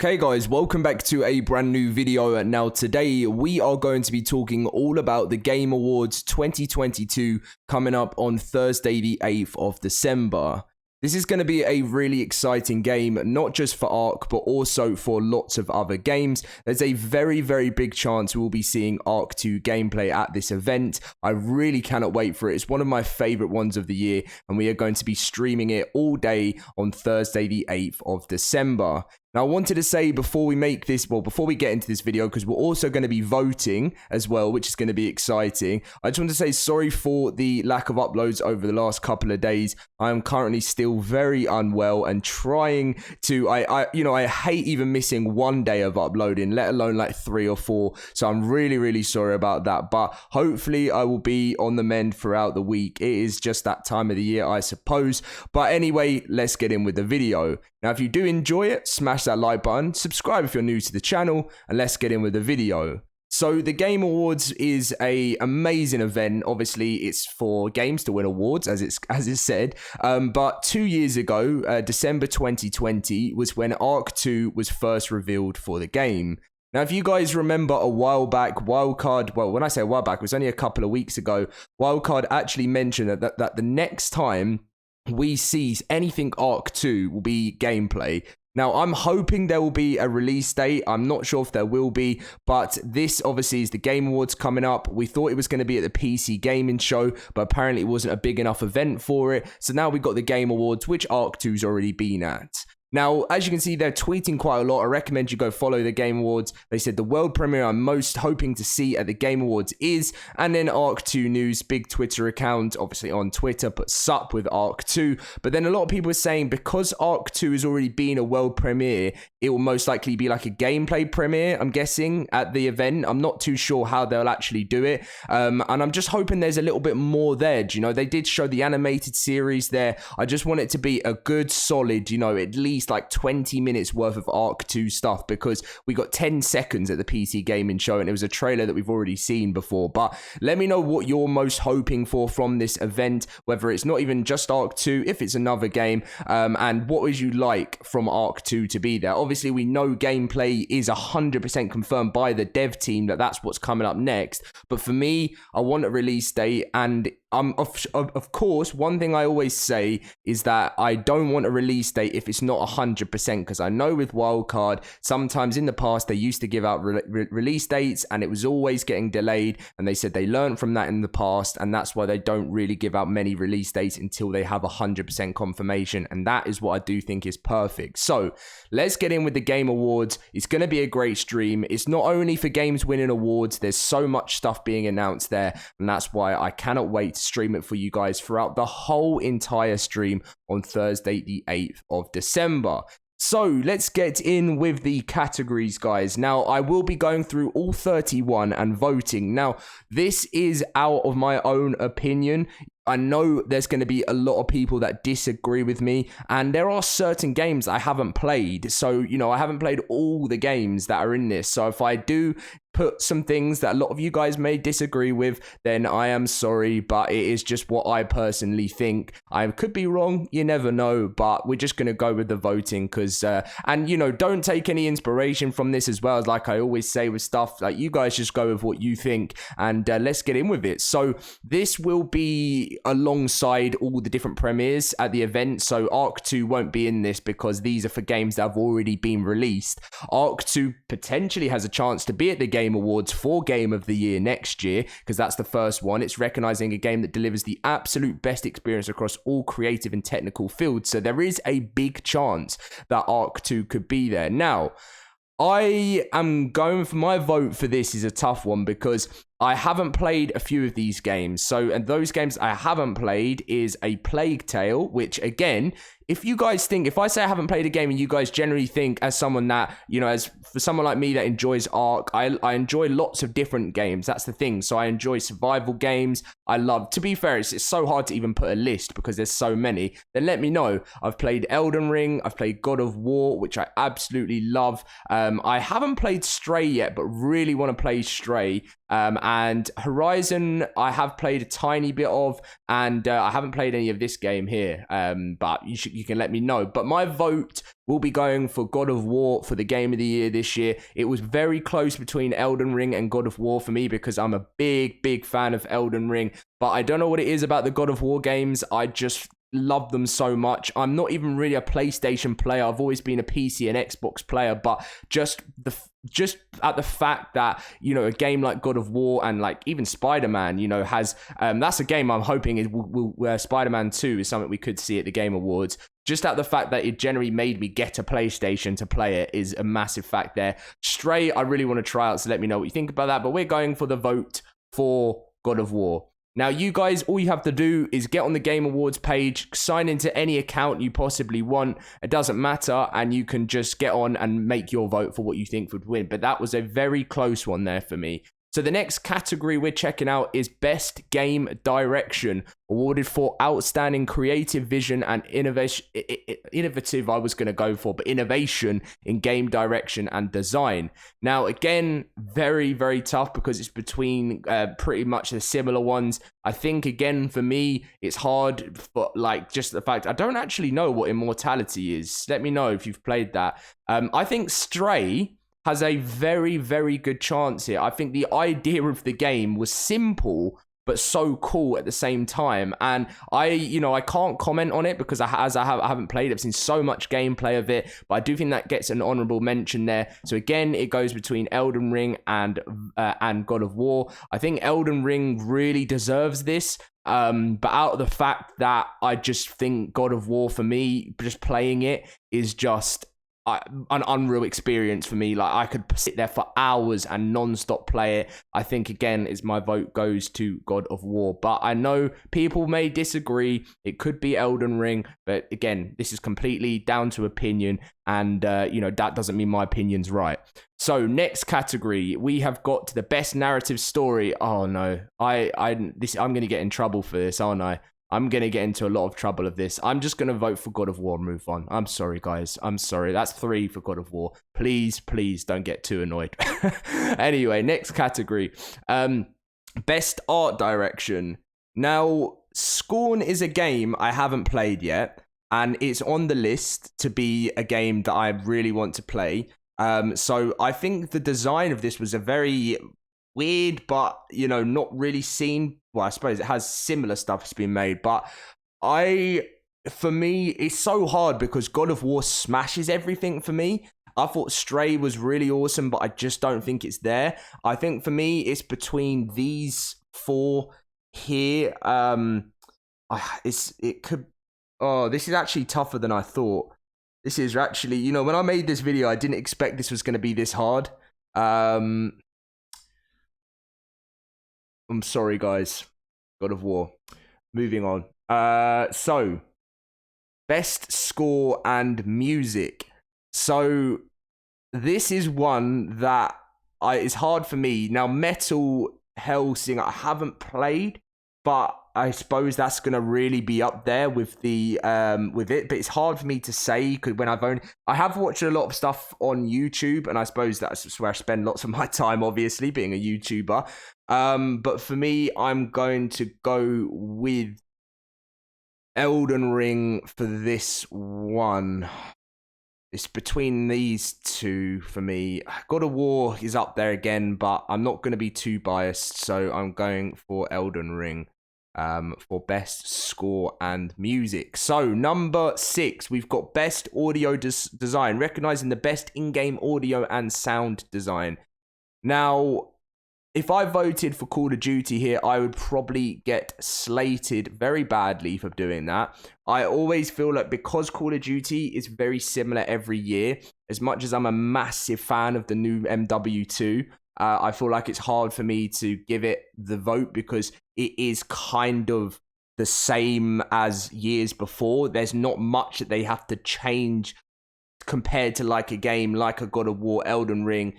Okay guys, welcome back to a brand new video. Now today we are going to be talking all about the Game Awards 2022 coming up on Thursday the 8th of December. This is going to be a really exciting game, not just for ARK, but also for lots of other games. There's a very, very big chance we'll be seeing ARK 2 gameplay at this event. I really cannot wait for it. It's one of my favorite ones of the year, and we are going to be streaming it all day on Thursday, the 8th of December. Now, I wanted to say before we make this, before we get into this video, because we're also going to be voting as well, which is going to be exciting. I just want to say sorry for the lack of uploads over the last couple of days. I am currently still very unwell and trying to, I hate even missing one day of uploading, let alone like 3 or 4. So I'm really, really sorry about that. But hopefully I will be on the mend throughout the week. It is just that time of the year, I suppose. But anyway, let's get in with the video. Now, if you do enjoy it, smash that like button, subscribe if you're new to the channel, and let's get in with the video. So the Game Awards is an amazing event. Obviously, it's for games to win awards, as it's said. But 2 years ago, December 2020, was when ARK 2 was first revealed for the game. Now, if you guys remember a while back, Wildcard, well, when I say a while back, it was only a couple of weeks ago, Wildcard actually mentioned that the next time we see anything ARK 2 will be gameplay. Now, I'm hoping there will be a release date. I'm not sure if there will be, but this obviously is the Game Awards coming up. We thought it was going to be at the PC Gaming Show, but apparently it wasn't a big enough event for it. So now we've got the Game Awards, which ARK 2's already been at. Now, as you can see, they're tweeting quite a lot. I recommend you go follow the Game Awards. They said the world premiere I'm most hoping to see at the Game Awards is, and then ARK 2 News, big Twitter account, obviously on Twitter, put sup with ARK 2. But then a lot of people are saying because ARK 2 has already been a world premiere, it will most likely be like a gameplay premiere, I'm guessing, at the event. I'm not too sure how they'll actually do it. And I'm just hoping there's a little bit more there. You know, they did show the animated series there. I just want it to be a good, solid, at least like 20 minutes worth of ARK 2 stuff, because we got 10 seconds at the PC Gaming Show and it was a trailer that we've already seen before. But let me know what you're most hoping for from this event, whether it's not even just ARK 2, if it's another game, and what would you like from ARK 2 to be there. Obviously, we know gameplay is 100% confirmed by the dev team that's what's coming up next. But for me, I want a release date, and of course, one thing I always say is that I don't want a release date if it's not 100%, because I know with Wildcard, sometimes in the past, they used to give out release dates and it was always getting delayed, and they said they learned from that in the past, and that's why they don't really give out many release dates until they have 100% confirmation, and that is what I do think is perfect. So let's get in with the Game Awards. It's going to be a great stream. It's not only for games winning awards, there's so much stuff being announced there, and that's why I cannot wait to stream it for you guys throughout the whole entire stream on Thursday the 8th of December. So let's get in with the categories, guys. Now, I will be going through all 31 and voting. Now, this is out of my own opinion. I know there's going to be a lot of people that disagree with me, and there are certain games I haven't played. So, I haven't played all the games that are in this. So if I do put some things that a lot of you guys may disagree with, then I am sorry, but it is just what I personally think. I could be wrong, you never know, but we're just going to go with the voting, because and don't take any inspiration from this as well. As like I always say with stuff, like, you guys just go with what you think, and let's get in with it. So this will be alongside all the different premieres at the event. So ARK 2 won't be in this because these are for games that have already been released. ARK 2 potentially has a chance to be at the Game Awards for Game of the Year next year, because that's the first one. It's recognizing a game that delivers the absolute best experience across all creative and technical fields. So there is a big chance that ARK 2 could be there. Now, I am going for my vote for this is a tough one, because I haven't played a few of these games. So, and those games I haven't played is A Plague Tale, which again, if you guys think, if I say I haven't played a game and you guys generally think, as someone that, as for someone like me that enjoys ARK, I enjoy lots of different games. That's the thing. So I enjoy survival games. I love, to be fair, it's so hard to even put a list because there's so many. Then let me know. I've played Elden Ring. I've played God of War, which I absolutely love. I haven't played Stray yet, but really want to play Stray. And Horizon, I have played a tiny bit of, and I haven't played any of this game here. But you you can let me know. But my vote will be going for God of War for the game of the year this year. It was very close between Elden Ring and God of War for me because I'm a big fan of Elden Ring. But I don't know what it is about the God of War games. I just love them so much. I'm not even really a PlayStation player. I've always been a PC and Xbox player, but just at the fact that, you know, a game like God of War and like even Spider-Man, you know, has that's a game I'm hoping is Spider-Man 2 is something we could see at the Game Awards. Just at the fact that it generally made me get a PlayStation to play it is a massive fact there. Stray, I really want to try out, so let me know what you think about that. But we're going for the vote for God of War. Now, you guys, all you have to do is get on the Game Awards page, sign into any account you possibly want. It doesn't matter, and you can just get on and make your vote for what you think would win. But that was a very close one there for me. So the next category we're checking out is Best Game Direction, awarded for outstanding creative vision and innovation. Innovative, I was going to go for, but innovation in game direction and design. Now, again, very tough because it's between pretty much the similar ones. I think, again, for me, it's hard for, like, just the fact I don't actually know what Immortality is. Let me know if you've played that. I think Stray has a very good chance here. I think the idea of the game was simple but so cool at the same time, and I can't comment on it because I haven't played it. I've seen so much gameplay of it, but I do think that gets an honorable mention there. So again, it goes between Elden Ring and God of War. I think Elden Ring really deserves this. But out of the fact that I just think God of War, for me, just playing it is just an unreal experience for me. Like, I could sit there for hours and non-stop play it. I think, again, is my vote goes to God of War. But I know people may disagree. It could be Elden Ring. But again, this is completely down to opinion. And, that doesn't mean my opinion's right. So next category, we have got to the best narrative story. Oh, no. I'm going to get in trouble for this, aren't I? I'm going to get into a lot of trouble of this. I'm just going to vote for God of War and move on. I'm sorry, guys. I'm sorry. That's 3 for God of War. Please don't get too annoyed. Anyway, next category. Best art direction. Now, Scorn is a game I haven't played yet, and it's on the list to be a game that I really want to play. So I think the design of this was a very weird, but, not really seen. Well, I suppose it has similar stuff that's been made, but for me, it's so hard because God of War smashes everything for me. I thought Stray was really awesome, but I just don't think it's there. I think for me, it's between these 4 here. This is actually tougher than I thought. This is actually, when I made this video, I didn't expect this was going to be this hard. I'm sorry, guys. God of War. Moving on. So, best score and music. So, this is one that is hard for me. Now, Metal Hellsing, I haven't played, but I suppose that's gonna really be up there with the with it. But it's hard for me to say because when I have watched a lot of stuff on YouTube, and I suppose that's where I spend lots of my time, obviously being a YouTuber. But for me, I'm going to go with Elden Ring for this one. It's between these 2 for me. God of War is up there again, but I'm not going to be too biased, so I'm going for Elden Ring for best score and music. So number 6, we've got best audio design, recognizing the best in-game audio and sound design. Now, if I voted for Call of Duty here, I would probably get slated very badly for doing that. I always feel like because Call of Duty is very similar every year, as much as I'm a massive fan of the new MW2, I feel like it's hard for me to give it the vote because it is kind of the same as years before. There's not much that they have to change compared to like a game like a God of War, Elden Ring,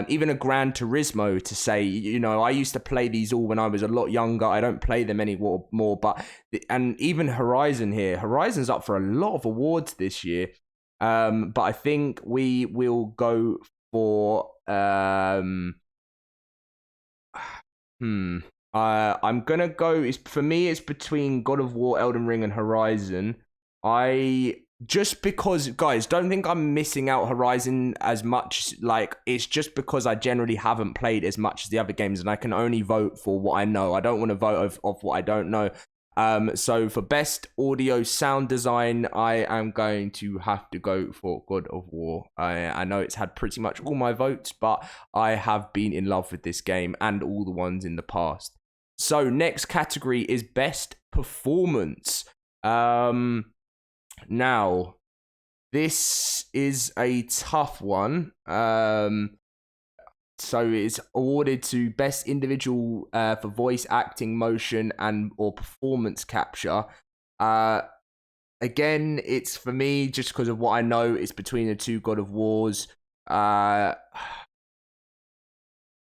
even a Gran Turismo, to say, I used to play these all when I was a lot younger. I don't play them anymore, but even Horizon here. Horizon's up for a lot of awards this year. But I think we will go for I'm gonna go. For me, it's between God of War, Elden Ring, and Horizon. I just because, guys, don't think I'm missing out Horizon as much. Like, it's just because I generally haven't played as much as the other games, and I can only vote for what I know. I don't want to vote off what I don't know. So for best audio sound design, I am going to have to go for God of War. I know it's had pretty much all my votes, but I have been in love with this game and all the ones in the past. So next category is best performance. Now, this is a tough one. So it's awarded to best individual for voice acting, motion, and or performance capture. Again, it's for me just because of what I know. It's between the two God of Wars. I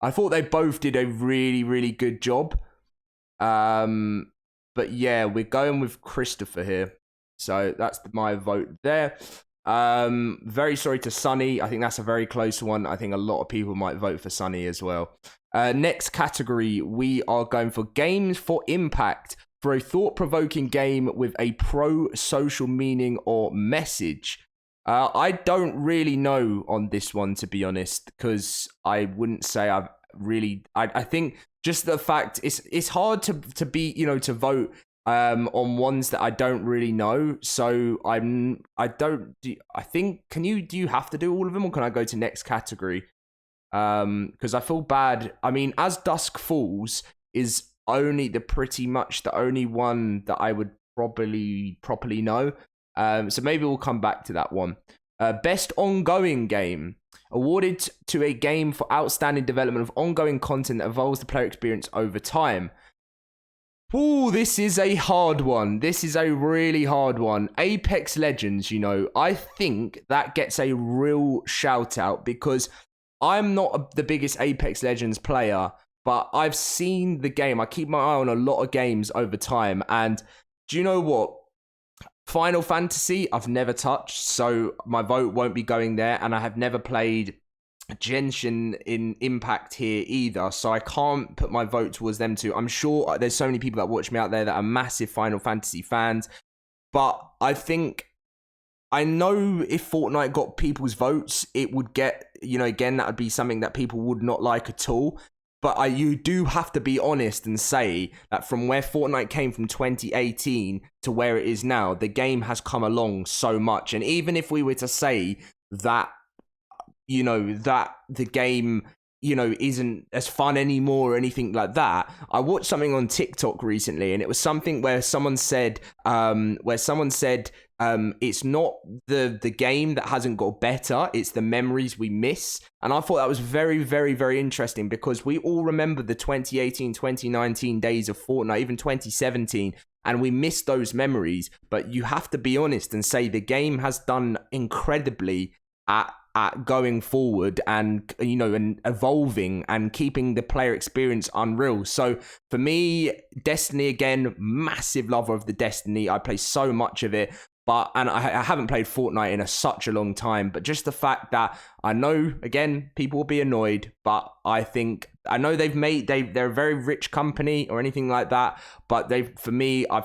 thought they both did a really, really good job. But yeah, we're going with Christopher here. So that's my vote there. Very sorry to Sunny. I think that's a very close one. I think a lot of people might vote for Sunny as well. Next category, we are going for games for impact, for a thought-provoking game with a pro-social meaning or message. I don't really know on this one, to be honest, because I wouldn't say I've really... I think just the fact it's hard to be, to vote on ones that I don't really know. So do you have to do all of them, or can I go to next category? Because I feel bad. I mean, As Dusk Falls is pretty much the only one that I would probably properly know. So maybe we'll come back to that one. Best ongoing game, awarded to a game for outstanding development of ongoing content that evolves the player experience over time. Oh, this is a hard one. This is a really hard one. Apex Legends, I think that gets a real shout out because I'm not the biggest Apex Legends player, but I've seen the game. I keep my eye on a lot of games over time. And do you know what? Final Fantasy, I've never touched, so my vote won't be going there. And I have never played Genshin in Impact here either, so I can't put my vote towards them too. I'm sure there's so many people that watch me out there that are massive Final Fantasy fans, but I know if Fortnite got people's votes, it would get, again, that would be something that people would not like at all. But you do have to be honest and say that from where Fortnite came from 2018 to where it is now, the game has come along so much. And even if we were to say that that the game, isn't as fun anymore or anything like that. I watched something on TikTok recently, and it was something where someone said, it's not the game that hasn't got better, it's the memories we miss. And I thought that was very, very, very interesting because we all remember the 2018, 2019 days of Fortnite, even 2017, and we miss those memories. But you have to be honest and say the game has done incredibly at going forward and and evolving and keeping the player experience unreal. So for me, Destiny, again, massive lover of the Destiny. I play so much of it, and I haven't played Fortnite in such a long time, but just the fact that I know, again, people will be annoyed, but I know they're a very rich company or anything like that, but I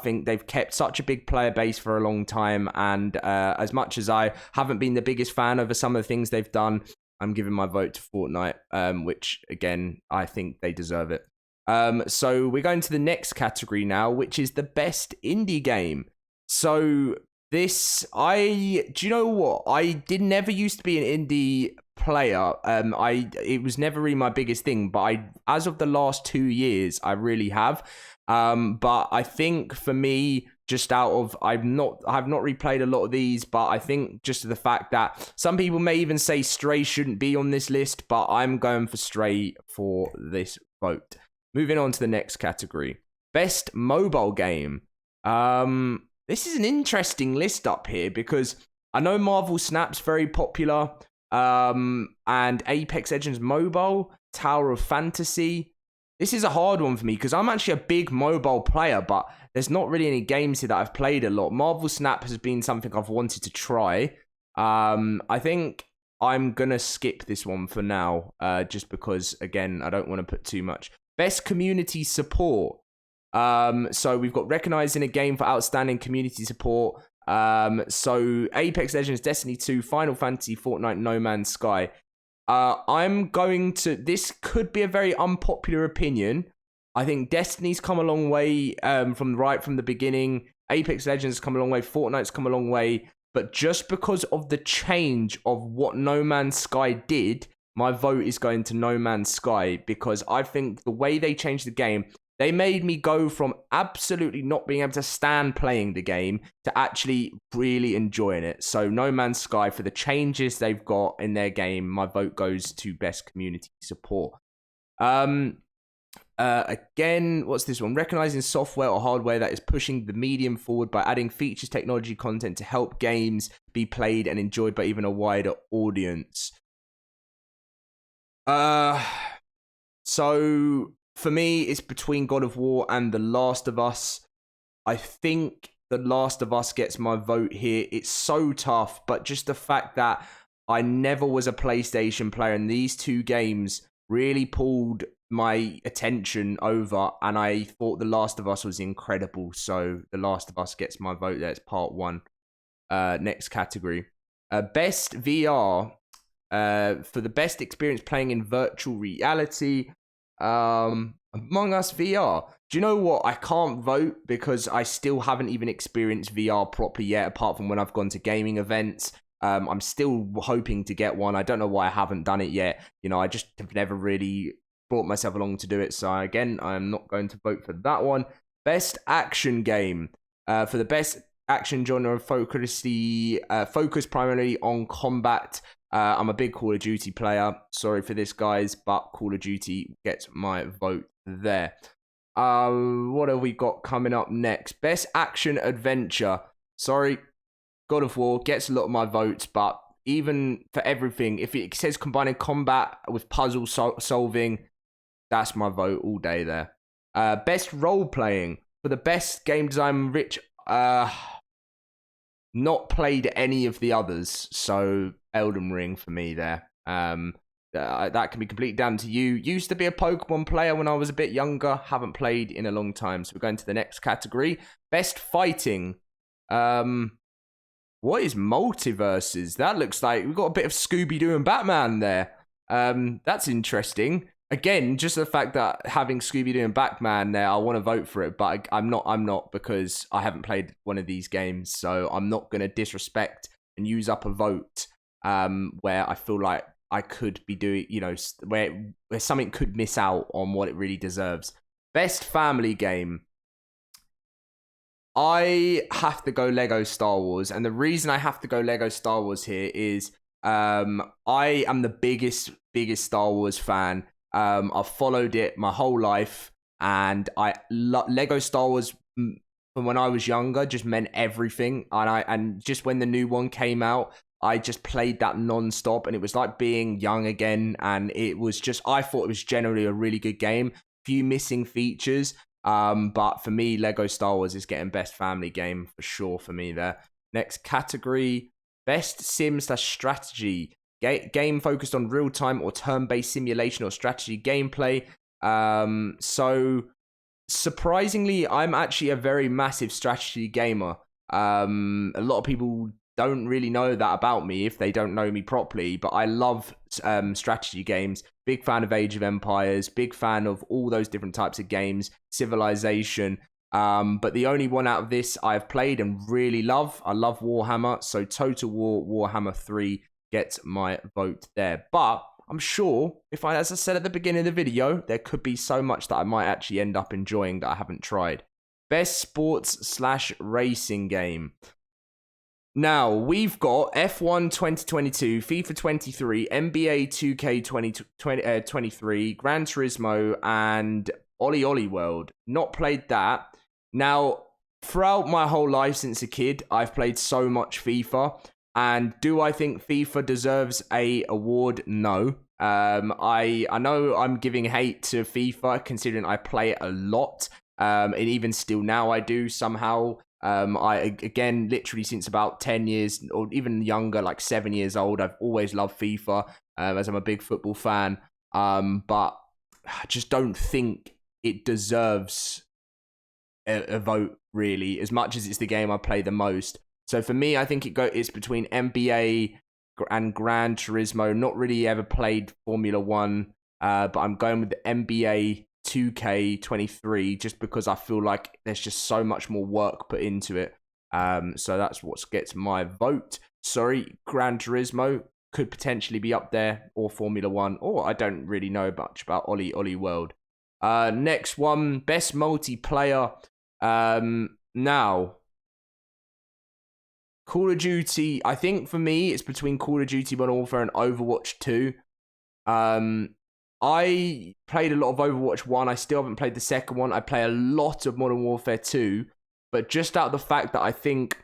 think they've kept such a big player base for a long time, and as much as I haven't been the biggest fan over some of the things they've done, I'm giving my vote to Fortnite, which, again, I think they deserve it. So we're going to the next category now, which is the best indie game. So do you know what? I never used to be an indie player. It was never really my biggest thing, but as of the last 2 years, I really have. But I think for me, I've not replayed a lot of these, but I think just the fact that some people may even say Stray shouldn't be on this list, but I'm going for Stray for this vote. Moving on to the next category. Best mobile game. This is an interesting list up here because I know Marvel Snap's very popular, and Apex Legends Mobile, Tower of Fantasy. This is a hard one for me because I'm actually a big mobile player, but there's not really any games here that I've played a lot. Marvel Snap has been something I've wanted to try. I think I'm going to skip this one for now, just because, again, I don't want to put too much. Best community support. So we've got recognized in a game for outstanding community support. So Apex Legends, Destiny 2, Final Fantasy, Fortnite, No Man's Sky. This could be a very unpopular opinion. I think Destiny's come a long way from the beginning. Apex Legends has come a long way. Fortnite's come a long way. But just because of the change of what No Man's Sky did, my vote is going to No Man's Sky, because I think the way they changed the game, they made me go from absolutely not being able to stand playing the game to actually really enjoying it. So No Man's Sky, for the changes they've got in their game, my vote goes to best community support. Again, what's this one? Recognizing software or hardware that is pushing the medium forward by adding features, technology, content to help games be played and enjoyed by even a wider audience. So for me, it's between God of War and The Last of Us. I think The Last of Us gets my vote here. It's so tough, but just the fact that I never was a PlayStation player, and these two games really pulled my attention over, and I thought The Last of Us was incredible. So The Last of Us gets my vote there. It's part one. Next category. Best VR. For the best experience playing in virtual reality. Among Us VR. Do you know what? I can't vote because I still haven't even experienced VR properly yet, apart from when I've gone to gaming events. I'm still hoping to get one. I don't know why I haven't done it yet. You know, I just have never really brought myself along to do it. So again, I'm not going to vote for that one. Best action game. For the best action genre, focus primarily on combat. I'm a big Call of Duty player. Sorry for this, guys, but Call of Duty gets my vote there. What have we got coming up next? Best action adventure. Sorry, God of War gets a lot of my votes, but even for everything, if it says combining combat with puzzle solving, that's my vote all day there. Best role playing. For the best game design, Rich, not played any of the others, so Elden Ring for me there. That can be completely down to you. Used to be a Pokemon player when I was a bit younger. Haven't played in a long time. So we're going to the next category. Best fighting. What is multiverses? That looks like we've got a bit of Scooby-Doo and Batman there. That's interesting. Again, just the fact that having Scooby-Doo and Batman there, I want to vote for it, but I'm not because I haven't played one of these games, so I'm not going to disrespect and use up a vote where I feel like I could be doing, you know, where something could miss out on what it really deserves. Best family game. I have to go Lego Star Wars, and the reason I have to go Lego Star Wars here is I am the biggest Star Wars fan. I've followed it my whole life, and Lego Star Wars from when I was younger just meant everything. And just when the new one came out, I just played that non-stop, and it was like being young again. And it was just, I thought it was generally a really good game. Few missing features, but for me, Lego Star Wars is getting best family game for sure for me there. Next category, best sim/strategy. Game focused on real-time or turn-based simulation or strategy gameplay. So surprisingly, I'm actually a very massive strategy gamer. A lot of people don't really know that about me if they don't know me properly, but I love strategy games. Big fan of Age of Empires, big fan of all those different types of games, Civilization. But the only one out of this I've played and really love, I love Warhammer. So Total War Warhammer 3 gets my vote there. But I'm sure, as I said at the beginning of the video, there could be so much that I might actually end up enjoying that I haven't tried. Best sports/racing game. Now, we've got F1 2022, FIFA 23, NBA 2K 23, Gran Turismo, and Ollie Ollie World. Not played that. Now, throughout my whole life since a kid, I've played so much FIFA. And do I think FIFA deserves a award? No. I know I'm giving hate to FIFA considering I play it a lot. And even still now I do somehow. Again, literally since about 10 years or even younger, like 7 years old, I've always loved FIFA as I'm a big football fan. But I just don't think it deserves a vote, really, as much as it's the game I play the most. So for me, I think it's between NBA and Gran Turismo. Not really ever played Formula One, but I'm going with the NBA 2K23 just because I feel like there's just so much more work put into it. So that's what gets my vote. Sorry, Gran Turismo could potentially be up there, or Formula One, or I don't really know much about Ollie World. Next one, best multiplayer. Now, Call of Duty, I think for me, it's between Call of Duty Modern Warfare and Overwatch 2. I played a lot of Overwatch 1. I still haven't played the second one. I play a lot of Modern Warfare 2. But just out of the fact that I think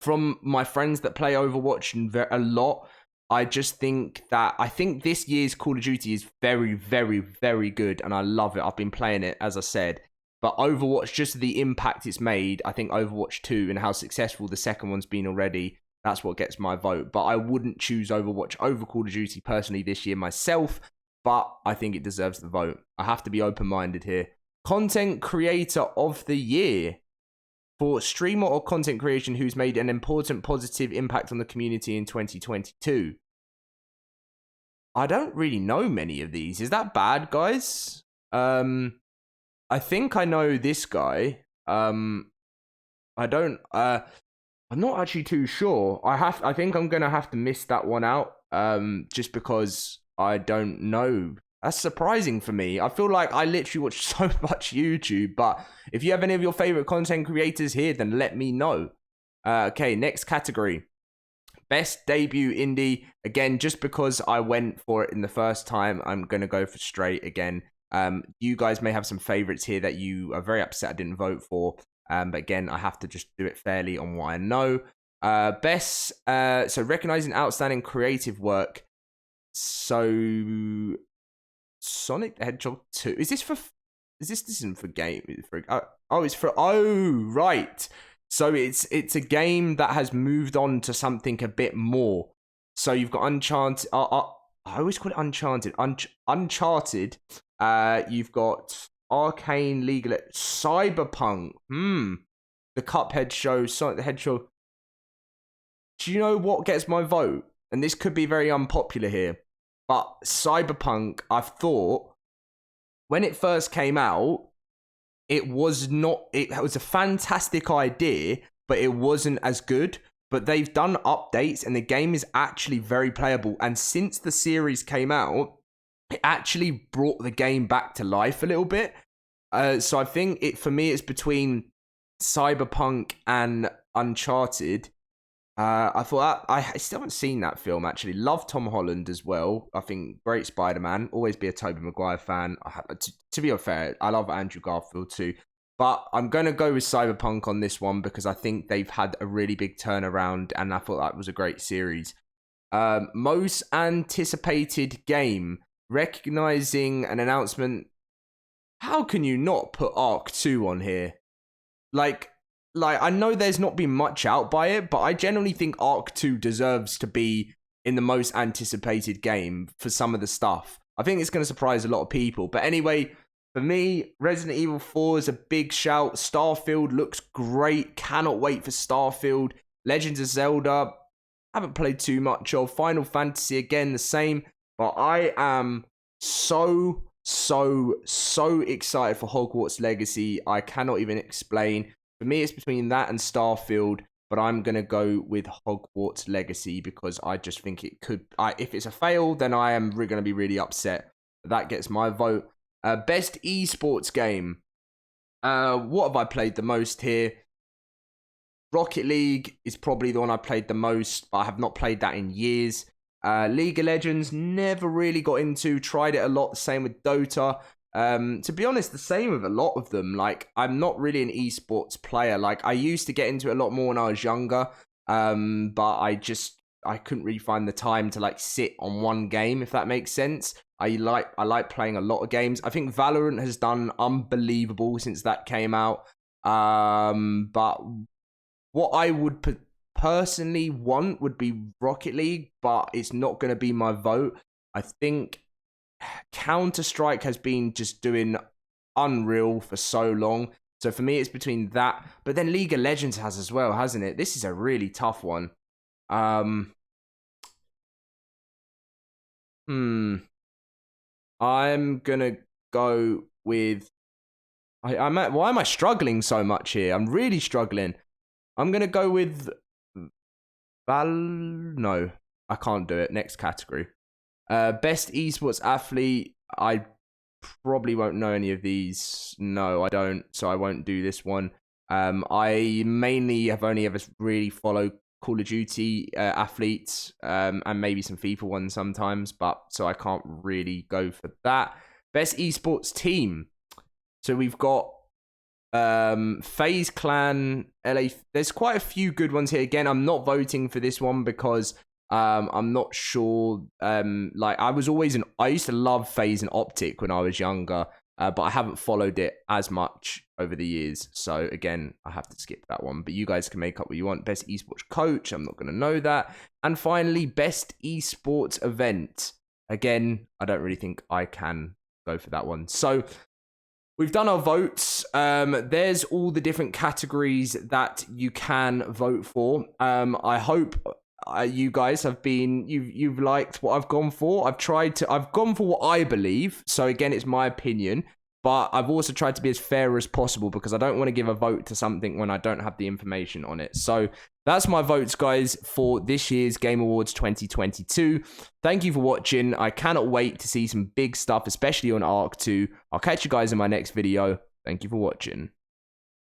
from my friends that play Overwatch a lot, I just think that this year's Call of Duty is very, very, very good. And I love it. I've been playing it, as I said. But Overwatch, just the impact it's made, I think Overwatch 2 and how successful the second one's been already, that's what gets my vote. But I wouldn't choose Overwatch over Call of Duty personally this year myself, but I think it deserves the vote. I have to be open-minded here. Content Creator of the Year. For streamer or content creation who's made an important positive impact on the community in 2022. I don't really know many of these. Is that bad, guys? I think I know this guy. I'm not actually too sure. I think I'm gonna have to miss that one out. Just because I don't know. That's surprising for me. I feel like I literally watch so much YouTube, but if you have any of your favorite content creators here, then let me know. Okay, next category. Best debut indie. Again, just because I went for it in the first time, I'm gonna go for Straight again. You guys may have some favorites here that you are very upset I didn't vote for. But again, I have to just do it fairly on what I know. So recognizing outstanding creative work. So Sonic the Hedgehog 2. This isn't for game? Right. So it's a game that has moved on to something a bit more. So you've got Uncharted. I always call it Uncharted. Uncharted. You've got Arcane, Legal, Cyberpunk. The Cuphead show, Sonic the Hedgehog. Do you know what gets my vote? And this could be very unpopular here, but Cyberpunk, I thought, when it first came out, it was a fantastic idea, but it wasn't as good. But they've done updates, and the game is actually very playable. And since the series came out, it actually brought the game back to life a little bit. So I think for me, it's between Cyberpunk and Uncharted. I thought I still haven't seen that film, actually. Love Tom Holland as well. I think great Spider-Man. Always be a Tobey Maguire fan. To be fair, I love Andrew Garfield too. But I'm going to go with Cyberpunk on this one because I think they've had a really big turnaround and I thought that was a great series. Most anticipated game. Recognizing an announcement. How can you not put ARK 2 on here? Like, I know there's not been much out by it, but I generally think ARK 2 deserves to be in the most anticipated game for some of the stuff. I think it's going to surprise a lot of people. But anyway, for me, Resident Evil 4 is a big shout. Starfield looks great. Cannot wait for Starfield. Legends of Zelda, haven't played too much of. Final Fantasy, again, the same. But I am so excited for Hogwarts Legacy. I cannot even explain. For me, it's between that and Starfield, but I'm going to go with Hogwarts Legacy because I just think it could... if it's a fail, then I am going to be really upset. That gets my vote. Best esports game. What have I played the most here? Rocket League is probably the one I played the most, but I have not played that in years. League of Legends, never really got into, tried it a lot, the same with Dota. To be honest, the same with a lot of them. Like, I'm not really an esports player. Like, I used to get into it a lot more when I was younger, but I couldn't really find the time to like sit on one game, if that makes sense. I like playing a lot of games. I think Valorant has done unbelievable since that came out. But what I would personally want would be Rocket League, but it's not going to be my vote. I think Counter-Strike has been just doing unreal for so long. So for me, it's between that. But then League of Legends has as well, hasn't it? This is a really tough one. I'm gonna go with. Why am I struggling so much here? I'm really struggling. I'm gonna go with No, I can't do it. Next category. Best esports athlete. I probably won't know any of these. No, I don't. So I won't do this one. I mainly have only ever really followed Call of Duty athletes, and maybe some FIFA ones sometimes, but so I can't really go for that. Best esports team. So we've got FaZe Clan, LA. There's quite a few good ones here. Again, I'm not voting for this one because I'm not sure. Like I used to love FaZe and Optic when I was younger, but I haven't followed it as much over the years. So again, I have to skip that one. But you guys can make up what you want. Best esports coach. I'm not going to know that. And finally, best esports event. Again, I don't really think I can go for that one. So we've done our votes. There's all the different categories that you can vote for. I hope you guys you've liked what I've gone for. I've gone for what I believe. So again, it's my opinion, but I've also tried to be as fair as possible because I don't want to give a vote to something when I don't have the information on it. So that's my votes, guys, for this year's Game Awards 2022. Thank you for watching. I cannot wait to see some big stuff, especially on ARK 2. I'll catch you guys in my next video. Thank you for watching.